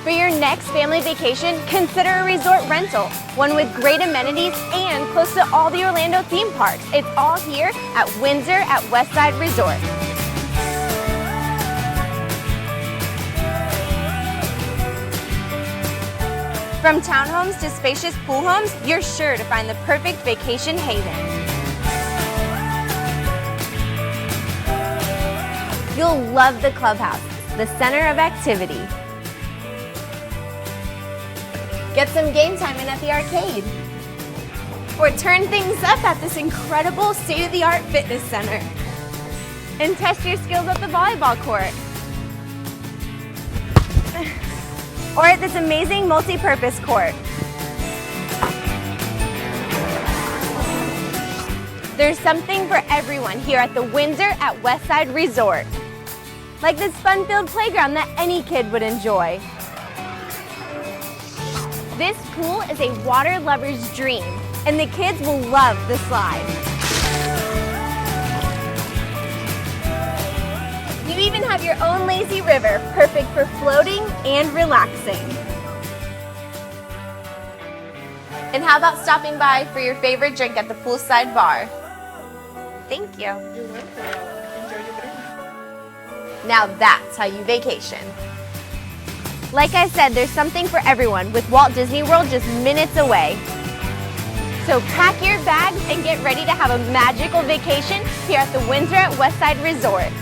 For your next family vacation, consider a resort rental, one with great amenities and close to all the Orlando theme parks. It's all here at Windsor at Westside Resort. From townhomes to spacious pool homes, you're sure to find the perfect vacation haven. You'll love the Clubhouse, the center of activity. Get some game time in at the arcade. Or turn things up at this incredible state-of-the-art fitness center. And test your skills at the volleyball court. Or at this amazing multi-purpose court. There's something for everyone here at the Windsor at Westside Resort. Like this fun-filled playground that any kid would enjoy. This pool is a water lover's dream, and the kids will love the slide. You even have your own lazy river, perfect for floating and relaxing. And how about stopping by for your favorite drink at the poolside bar? Thank you. You're welcome. Enjoy your day. Now that's how you vacation. Like I said, there's something for everyone with Walt Disney World just minutes away. So pack your bags and get ready to have a magical vacation here at the Windsor at Westside Resort.